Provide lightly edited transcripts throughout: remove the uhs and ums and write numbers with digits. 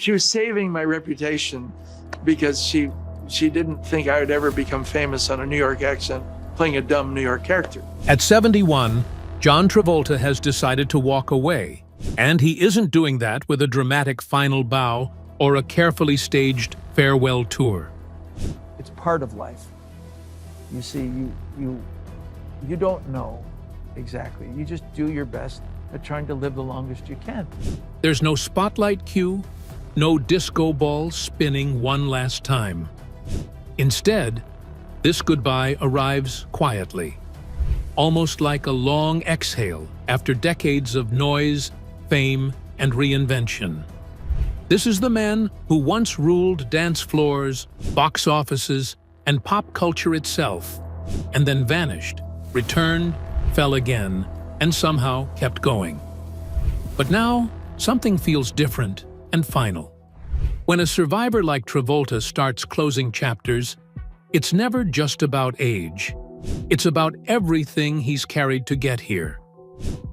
She was saving my reputation because she didn't think I would ever become famous on a New York accent, playing a dumb New York character. At 71, John Travolta has decided to walk away, and he isn't doing that with a dramatic final bow or a carefully staged farewell tour. It's part of life. You see, you don't know exactly. You just do your best at trying to live the longest you can. There's no spotlight cue, no disco ball spinning one last time. Instead, this goodbye arrives quietly, almost like a long exhale after decades of noise, fame, and reinvention. This is the man who once ruled dance floors, box offices, and pop culture itself, and then vanished, returned, fell again, and somehow kept going. But now, something feels different and final. When a survivor like Travolta starts closing chapters, it's never just about age. It's about everything he's carried to get here.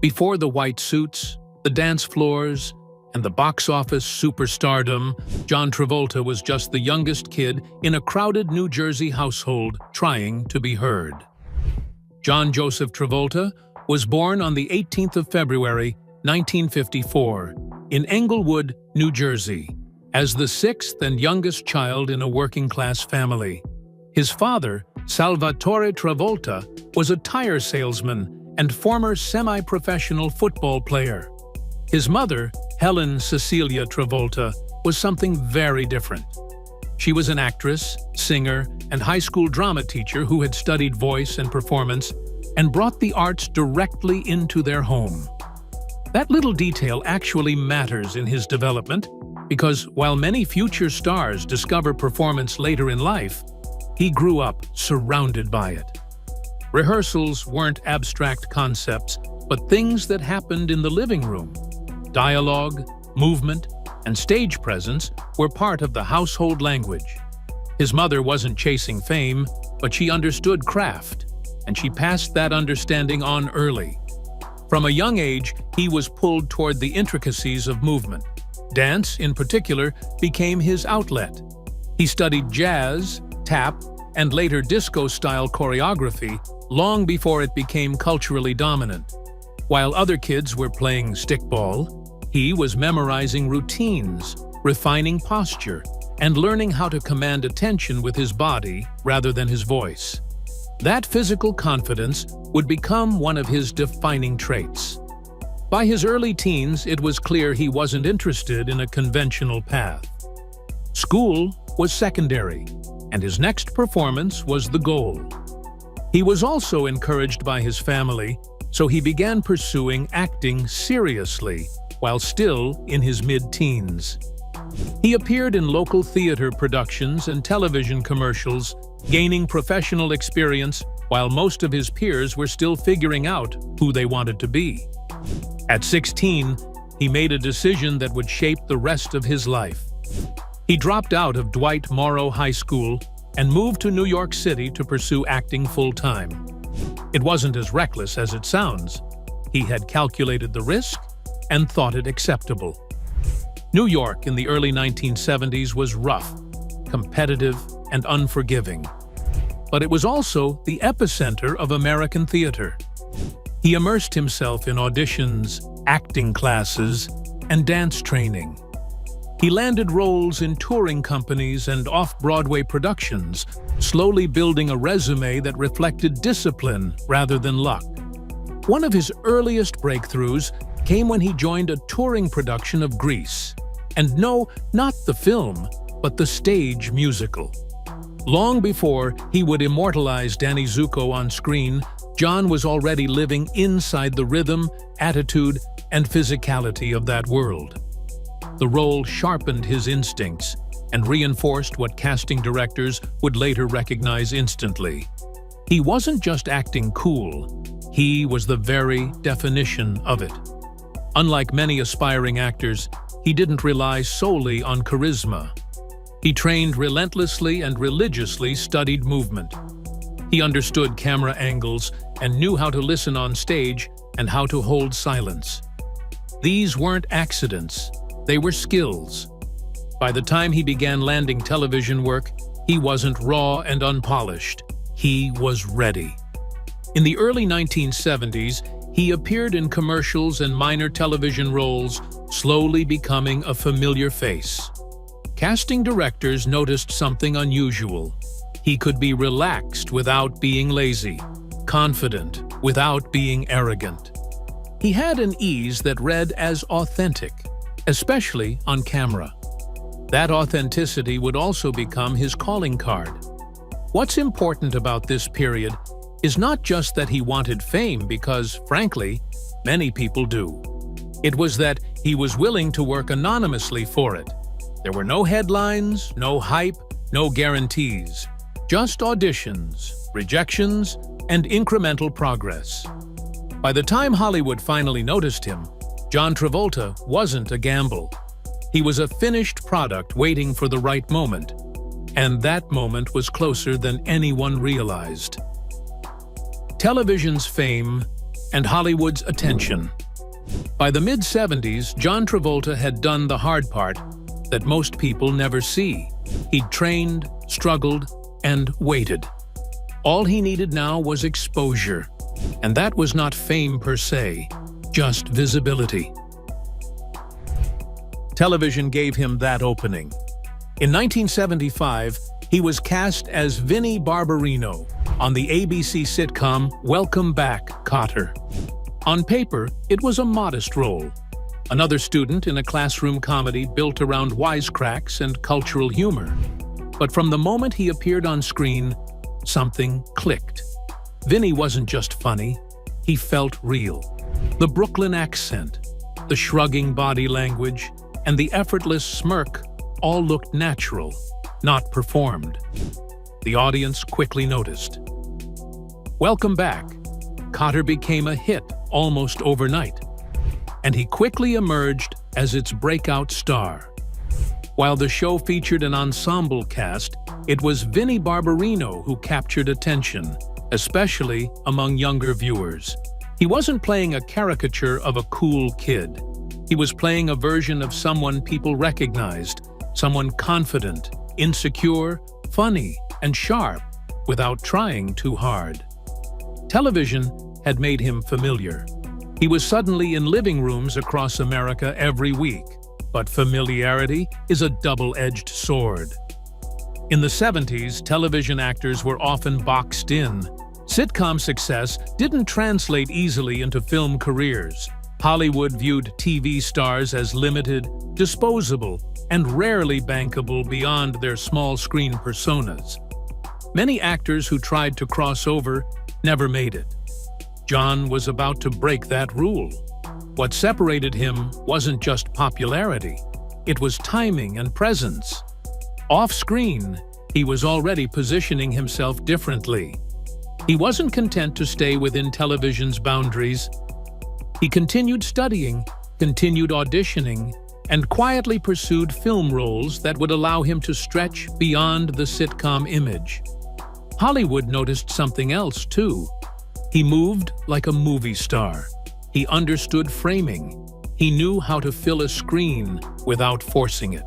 Before the white suits, the dance floors, and the box office superstardom, John Travolta was just the youngest kid in a crowded New Jersey household trying to be heard. John Joseph Travolta was born on the 18th of February, 1954, in Englewood, New Jersey, as the sixth and youngest child in a working-class family. His father, Salvatore Travolta, was a tire salesman and former semi-professional football player. His mother, Helen Cecilia Travolta, was something very different. She was an actress, singer, and high school drama teacher who had studied voice and performance and brought the arts directly into their home. That little detail actually matters in his development because while many future stars discover performance later in life, he grew up surrounded by it. Rehearsals weren't abstract concepts, but things that happened in the living room. Dialogue, movement, and stage presence were part of the household language. His mother wasn't chasing fame, but she understood craft, and she passed that understanding on early. From a young age, he was pulled toward the intricacies of movement. Dance, in particular, became his outlet. He studied jazz, tap, and later disco-style choreography long before it became culturally dominant. While other kids were playing stickball, he was memorizing routines, refining posture, and learning how to command attention with his body rather than his voice. That physical confidence would become one of his defining traits. By his early teens, it was clear he wasn't interested in a conventional path. School was secondary, and his next performance was the goal. He was also encouraged by his family, so he began pursuing acting seriously while still in his mid-teens. He appeared in local theater productions and television commercials, gaining professional experience while most of his peers were still figuring out who they wanted to be. At 16, he made a decision that would shape the rest of his life. He dropped out of Dwight Morrow High School and moved to New York City to pursue acting full-time. It wasn't as reckless as it sounds. He had calculated the risk and thought it acceptable. New York in the early 1970s was rough, competitive, and unforgiving. But it was also the epicenter of American theater. He immersed himself in auditions, acting classes, and dance training. He landed roles in touring companies and off-Broadway productions, slowly building a resume that reflected discipline rather than luck. One of his earliest breakthroughs came when he joined a touring production of Grease. And no, not the film, but the stage musical. Long before he would immortalize Danny Zuko on screen, John was already living inside the rhythm, attitude, and physicality of that world. The role sharpened his instincts and reinforced what casting directors would later recognize instantly. He wasn't just acting cool, he was the very definition of it. Unlike many aspiring actors, he didn't rely solely on charisma. He trained relentlessly and religiously studied movement. He understood camera angles and knew how to listen on stage and how to hold silence. These weren't accidents, they were skills. By the time he began landing television work, he wasn't raw and unpolished. He was ready. In the early 1970s, he appeared in commercials and minor television roles, slowly becoming a familiar face. Casting directors noticed something unusual. He could be relaxed without being lazy, confident without being arrogant. He had an ease that read as authentic, especially on camera. That authenticity would also become his calling card. What's important about this period is not just that he wanted fame because, frankly, many people do. It was that he was willing to work anonymously for it. There were no headlines, no hype, no guarantees. Just auditions, rejections, and incremental progress. By the time Hollywood finally noticed him, John Travolta wasn't a gamble. He was a finished product waiting for the right moment. And that moment was closer than anyone realized. Television's fame and Hollywood's attention. By the mid-70s, John Travolta had done the hard part that most people never see. He'd trained, struggled, and waited. All he needed now was exposure. And that was not fame per se, just visibility. Television gave him that opening. In 1975, he was cast as Vinnie Barbarino on the ABC sitcom Welcome Back, Kotter. On paper, it was a modest role. Another student in a classroom comedy built around wisecracks and cultural humor. But from the moment he appeared on screen, something clicked. Vinnie wasn't just funny, he felt real. The Brooklyn accent, the shrugging body language, and the effortless smirk all looked natural, not performed. The audience quickly noticed. Welcome Back, Kotter became a hit almost overnight, and he quickly emerged as its breakout star. While the show featured an ensemble cast, it was Vinnie Barbarino who captured attention, especially among younger viewers. He wasn't playing a caricature of a cool kid. He was playing a version of someone people recognized, someone confident, insecure, funny, and sharp, without trying too hard. Television had made him familiar. He was suddenly in living rooms across America every week, but familiarity is a double-edged sword. In the 70s, television actors were often boxed in. Sitcom success didn't translate easily into film careers. Hollywood viewed TV stars as limited, disposable, and rarely bankable beyond their small-screen personas. Many actors who tried to cross over never made it. John was about to break that rule. What separated him wasn't just popularity, it was timing and presence. Off-screen, he was already positioning himself differently. He wasn't content to stay within television's boundaries. He continued studying, continued auditioning, and quietly pursued film roles that would allow him to stretch beyond the sitcom image. Hollywood noticed something else, too. He moved like a movie star. He understood framing. He knew how to fill a screen without forcing it.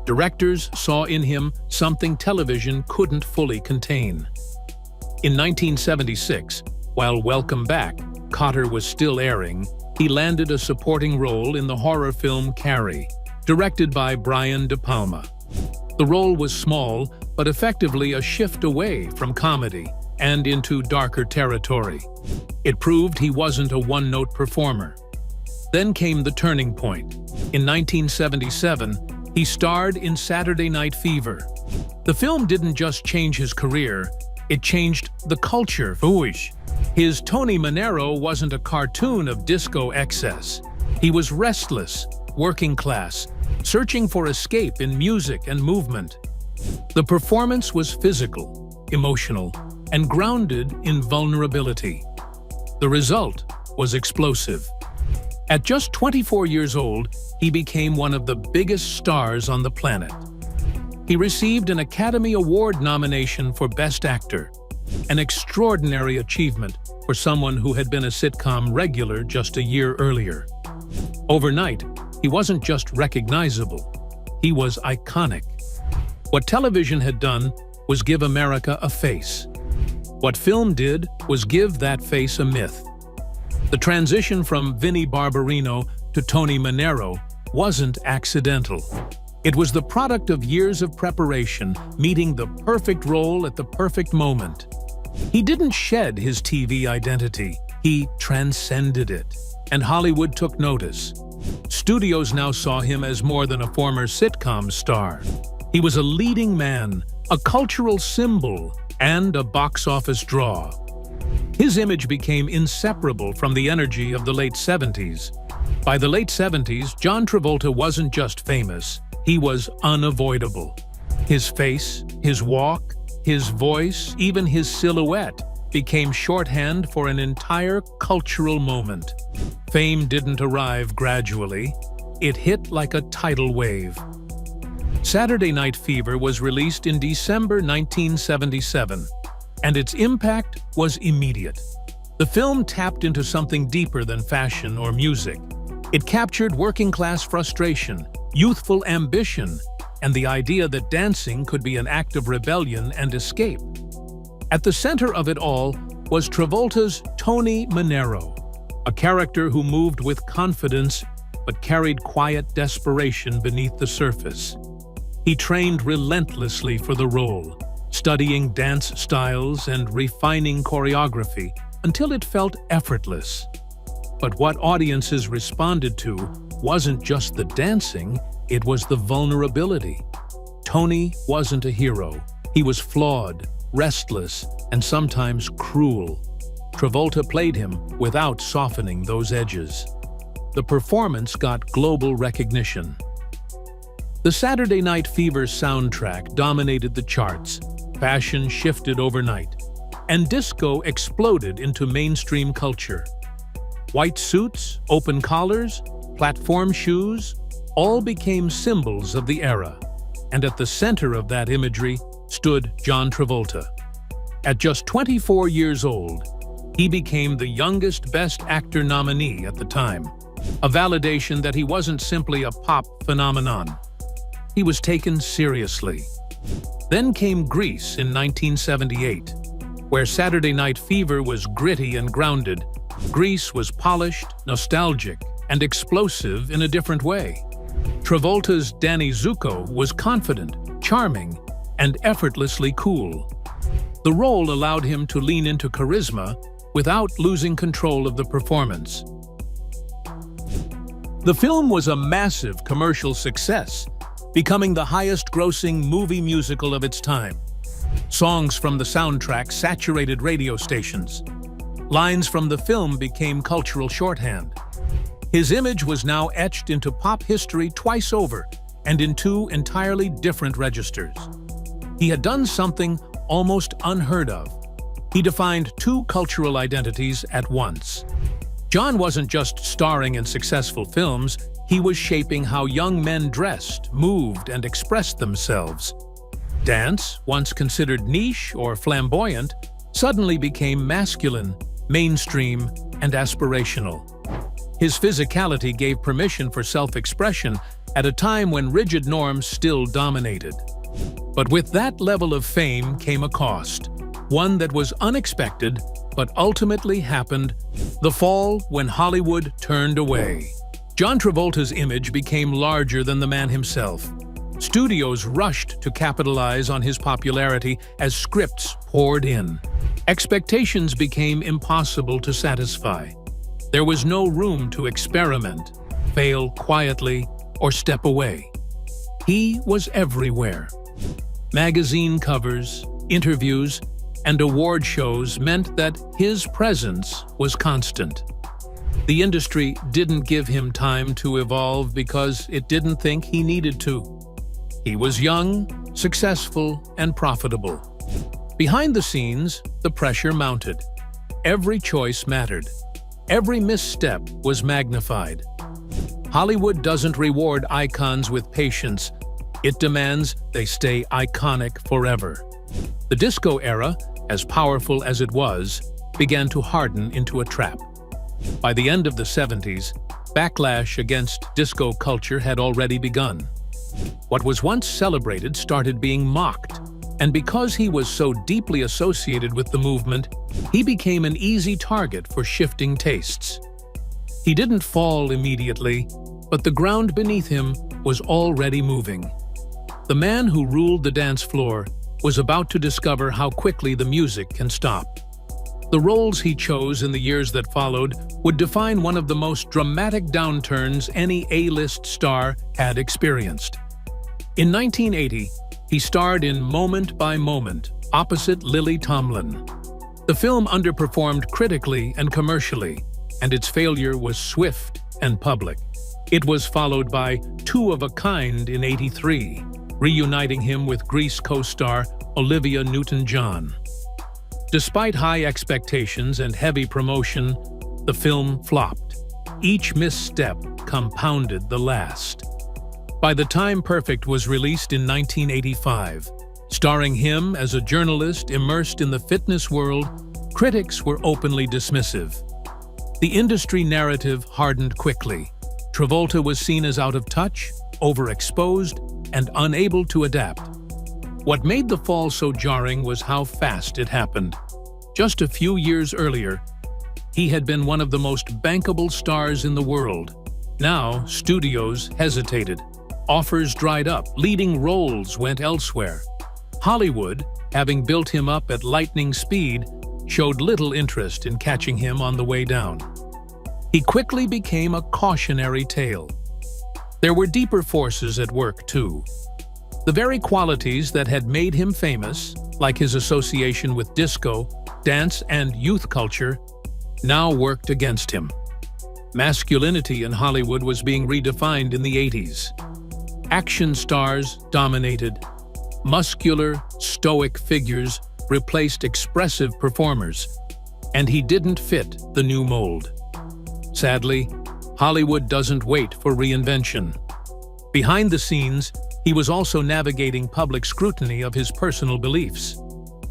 Directors saw in him something television couldn't fully contain. In 1976, while Welcome Back, Kotter was still airing, he landed a supporting role in the horror film Carrie, directed by Brian De Palma. The role was small, but effectively a shift away from comedy and into darker territory. It proved he wasn't a one-note performer. Then came the turning point. In 1977, he starred in Saturday Night Fever. The film didn't just change his career, it changed the culture. His Tony Manero wasn't a cartoon of disco excess. He was restless, working class, searching for escape in music and movement. The performance was physical, emotional, and grounded in vulnerability. The result was explosive. At just 24 years old, he became one of the biggest stars on the planet. He received an Academy Award nomination for Best Actor, an extraordinary achievement for someone who had been a sitcom regular just a year earlier. Overnight, he wasn't just recognizable. He was iconic. What television had done was give America a face. What film did was give that face a myth. The transition from Vinnie Barbarino to Tony Manero wasn't accidental. It was the product of years of preparation, meeting the perfect role at the perfect moment. He didn't shed his TV identity, he transcended it. And Hollywood took notice. Studios now saw him as more than a former sitcom star. He was a leading man, a cultural symbol, and a box office draw. His image became inseparable from the energy of the late 70s. By the late 70s, John Travolta wasn't just famous, he was unavoidable. His face, his walk, his voice, even his silhouette became shorthand for an entire cultural moment. Fame didn't arrive gradually, it hit like a tidal wave. Saturday Night Fever was released in December 1977, and its impact was immediate. The film tapped into something deeper than fashion or music. It captured working-class frustration, youthful ambition, and the idea that dancing could be an act of rebellion and escape. At the center of it all was Travolta's Tony Manero, a character who moved with confidence but carried quiet desperation beneath the surface. He trained relentlessly for the role, studying dance styles and refining choreography until it felt effortless. But what audiences responded to wasn't just the dancing, it was the vulnerability. Tony wasn't a hero. He was flawed, restless, and sometimes cruel. Travolta played him without softening those edges. The performance got global recognition. The Saturday Night Fever soundtrack dominated the charts, fashion shifted overnight, and disco exploded into mainstream culture. White suits, open collars, platform shoes, all became symbols of the era, and at the center of that imagery stood John Travolta. At just 24 years old, he became the youngest Best Actor nominee at the time, a validation that he wasn't simply a pop phenomenon. He was taken seriously. Then came Grease in 1978, where Saturday Night Fever was gritty and grounded. Grease was polished, nostalgic, and explosive in a different way. Travolta's Danny Zuko was confident, charming, and effortlessly cool. The role allowed him to lean into charisma without losing control of the performance. The film was a massive commercial success, becoming the highest-grossing movie musical of its time. Songs from the soundtrack saturated radio stations. Lines from the film became cultural shorthand. His image was now etched into pop history twice over, and in two entirely different registers. He had done something almost unheard of. He defined two cultural identities at once. John wasn't just starring in successful films, he was shaping how young men dressed, moved, and expressed themselves. Dance, once considered niche or flamboyant, suddenly became masculine, mainstream, and aspirational. His physicality gave permission for self-expression at a time when rigid norms still dominated. But with that level of fame came a cost, one that was unexpected but ultimately happened: the fall when Hollywood turned away. John Travolta's image became larger than the man himself. Studios rushed to capitalize on his popularity as scripts poured in. Expectations became impossible to satisfy. There was no room to experiment, fail quietly, or step away. He was everywhere. Magazine covers, interviews, and award shows meant that his presence was constant. The industry didn't give him time to evolve because it didn't think he needed to. He was young, successful, and profitable. Behind the scenes, the pressure mounted. Every choice mattered. Every misstep was magnified. Hollywood doesn't reward icons with patience. It demands they stay iconic forever. The disco era, as powerful as it was, began to harden into a trap. By the end of the 70s, backlash against disco culture had already begun. What was once celebrated started being mocked, and because he was so deeply associated with the movement, he became an easy target for shifting tastes. He didn't fall immediately, but the ground beneath him was already moving. The man who ruled the dance floor was about to discover how quickly the music can stop. The roles he chose in the years that followed would define one of the most dramatic downturns any A-list star had experienced. In 1980, he starred in Moment by Moment, opposite Lily Tomlin. The film underperformed critically and commercially, and its failure was swift and public. It was followed by Two of a Kind in '83, reuniting him with Grease co-star Olivia Newton-John. Despite high expectations and heavy promotion, the film flopped. Each misstep compounded the last. By the time Perfect was released in 1985, starring him as a journalist immersed in the fitness world, critics were openly dismissive. The industry narrative hardened quickly. Travolta was seen as out of touch, overexposed, and unable to adapt. What made the fall so jarring was how fast it happened. Just a few years earlier, he had been one of the most bankable stars in the world. Now, studios hesitated. Offers dried up, leading roles went elsewhere. Hollywood, having built him up at lightning speed, showed little interest in catching him on the way down. He quickly became a cautionary tale. There were deeper forces at work, too. The very qualities that had made him famous, like his association with disco, dance, and youth culture, now worked against him. Masculinity in Hollywood was being redefined in the '80s. Action stars dominated. Muscular, stoic figures replaced expressive performers, and he didn't fit the new mold. Sadly, Hollywood doesn't wait for reinvention. Behind the scenes, he was also navigating public scrutiny of his personal beliefs.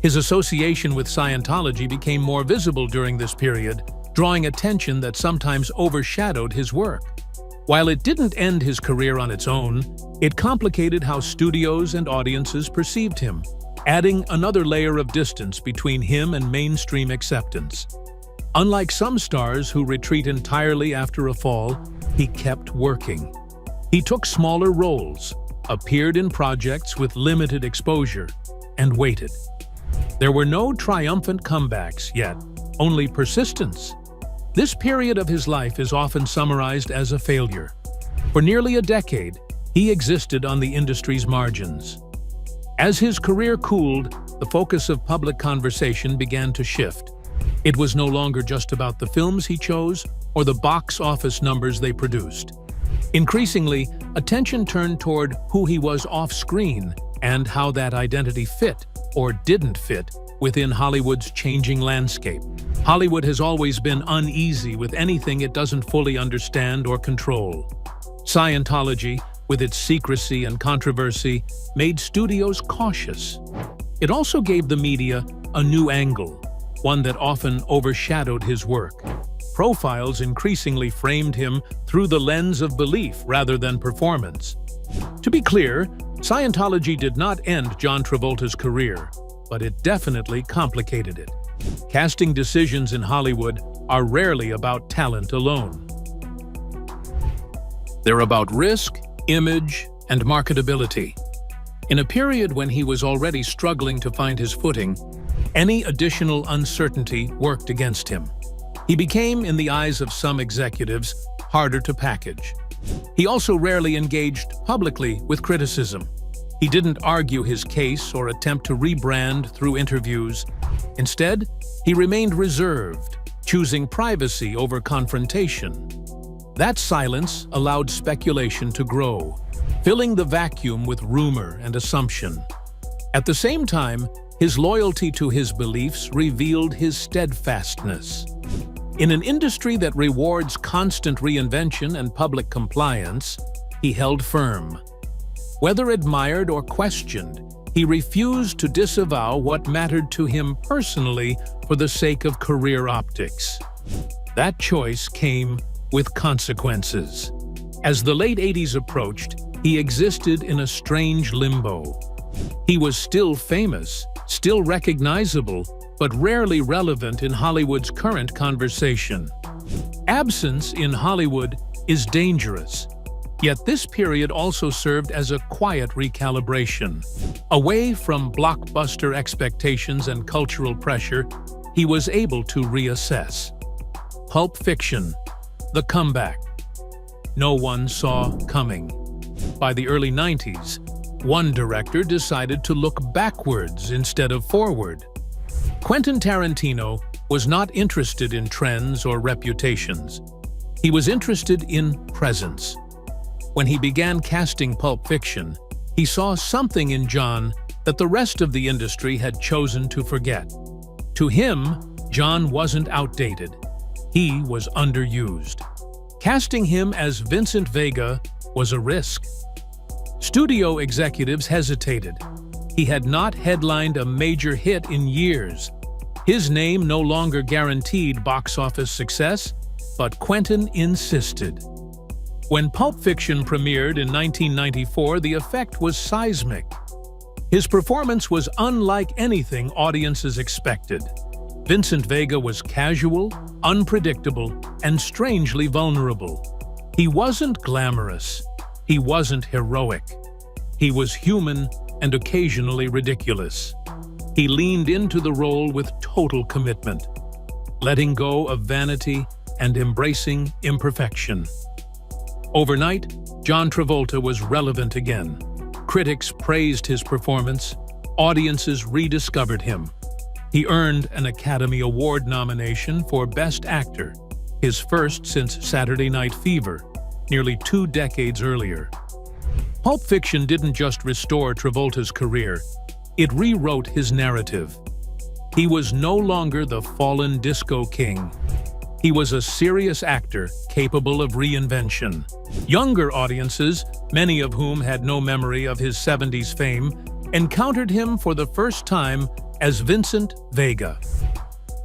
His association with Scientology became more visible during this period, drawing attention that sometimes overshadowed his work. While it didn't end his career on its own, it complicated how studios and audiences perceived him, adding another layer of distance between him and mainstream acceptance. Unlike some stars who retreat entirely after a fall, he kept working. He took smaller roles, appeared in projects with limited exposure, and waited. There were no triumphant comebacks yet, only persistence. This period of his life is often summarized as a failure. For nearly a decade, he existed on the industry's margins. As his career cooled, the focus of public conversation began to shift. It was no longer just about the films he chose or the box office numbers they produced. Increasingly, attention turned toward who he was off-screen and how that identity fit or didn't fit within Hollywood's changing landscape. Hollywood has always been uneasy with anything it doesn't fully understand or control. Scientology, with its secrecy and controversy, made studios cautious. It also gave the media a new angle, one that often overshadowed his work. Profiles increasingly framed him through the lens of belief rather than performance. To be clear, Scientology did not end John Travolta's career, but it definitely complicated it. Casting decisions in Hollywood are rarely about talent alone. They're about risk, image, and marketability. In a period when he was already struggling to find his footing, any additional uncertainty worked against him. He became, in the eyes of some executives, harder to package. He also rarely engaged publicly with criticism. He didn't argue his case or attempt to rebrand through interviews. Instead, he remained reserved, choosing privacy over confrontation. That silence allowed speculation to grow, filling the vacuum with rumor and assumption. At the same time, his loyalty to his beliefs revealed his steadfastness. In an industry that rewards constant reinvention and public compliance, he held firm. Whether admired or questioned, he refused to disavow what mattered to him personally for the sake of career optics. That choice came with consequences. As the late '80s approached, he existed in a strange limbo. He was still famous, still recognizable, but rarely relevant in Hollywood's current conversation. Absence in Hollywood is dangerous. Yet this period also served as a quiet recalibration. Away from blockbuster expectations and cultural pressure, he was able to reassess. Pulp Fiction, the comeback. No one saw coming. By the early 90s, one director decided to look backwards instead of forward. Quentin Tarantino was not interested in trends or reputations. He was interested in presence. When he began casting Pulp Fiction, he saw something in John that the rest of the industry had chosen to forget. To him, John wasn't outdated. He was underused. Casting him as Vincent Vega was a risk. Studio executives hesitated. He had not headlined a major hit in years. His name no longer guaranteed box office success, but Quentin insisted. When Pulp Fiction premiered in 1994, the effect was seismic. His performance was unlike anything audiences expected. Vincent Vega was casual, unpredictable, and strangely vulnerable. He wasn't glamorous. He wasn't heroic. He was human and occasionally ridiculous. He leaned into the role with total commitment, letting go of vanity and embracing imperfection. Overnight, John Travolta was relevant again. Critics praised his performance. Audiences rediscovered him. He earned an Academy Award nomination for Best Actor, his first since Saturday Night Fever, nearly 2 decades earlier. Pulp Fiction didn't just restore Travolta's career, it rewrote his narrative. He was no longer the fallen disco king. He was a serious actor capable of reinvention. Younger audiences, many of whom had no memory of his 70s fame, encountered him for the first time as Vincent Vega.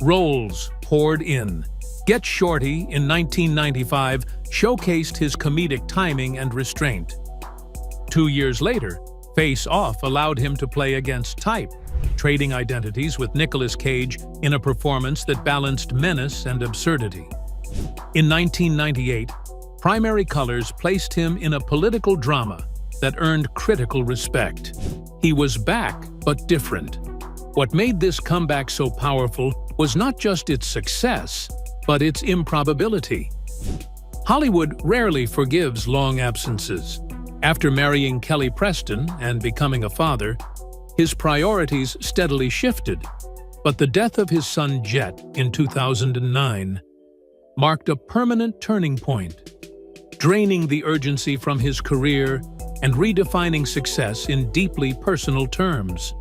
Roles poured in. Get Shorty in 1995 showcased his comedic timing and restraint. 2 years later, Face Off allowed him to play against type, trading identities with Nicolas Cage in a performance that balanced menace and absurdity. In 1998, Primary Colors placed him in a political drama that earned critical respect. He was back, but different. What made this comeback so powerful was not just its success, but its improbability. Hollywood rarely forgives long absences. After marrying Kelly Preston and becoming a father, his priorities steadily shifted, but the death of his son Jet in 2009 marked a permanent turning point, draining the urgency from his career and redefining success in deeply personal terms.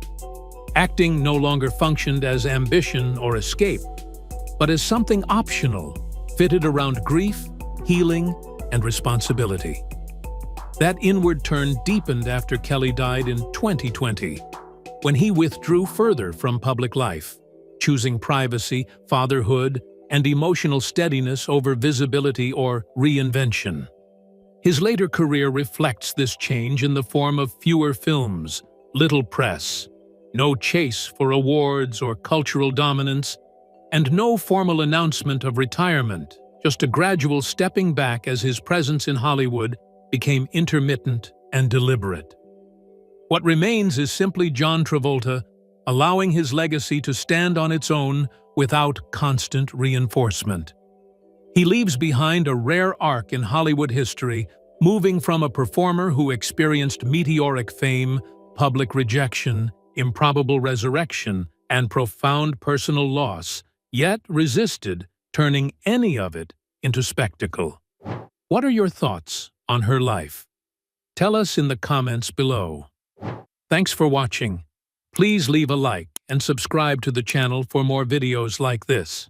Acting no longer functioned as ambition or escape, but as something optional, fitted around grief, healing, and responsibility. That inward turn deepened after Kelly died in 2020, when he withdrew further from public life, choosing privacy, fatherhood, and emotional steadiness over visibility or reinvention. His later career reflects this change in the form of fewer films, little press, no chase for awards or cultural dominance, and no formal announcement of retirement, just a gradual stepping back as his presence in Hollywood became intermittent and deliberate. What remains is simply John Travolta, allowing his legacy to stand on its own without constant reinforcement. He leaves behind a rare arc in Hollywood history, moving from a performer who experienced meteoric fame, public rejection, improbable resurrection, and profound personal loss, yet resisted turning any of it into spectacle. What are your thoughts on her life? Tell us in the comments below. Thanks for watching. Please leave a like and subscribe to the channel for more videos like this.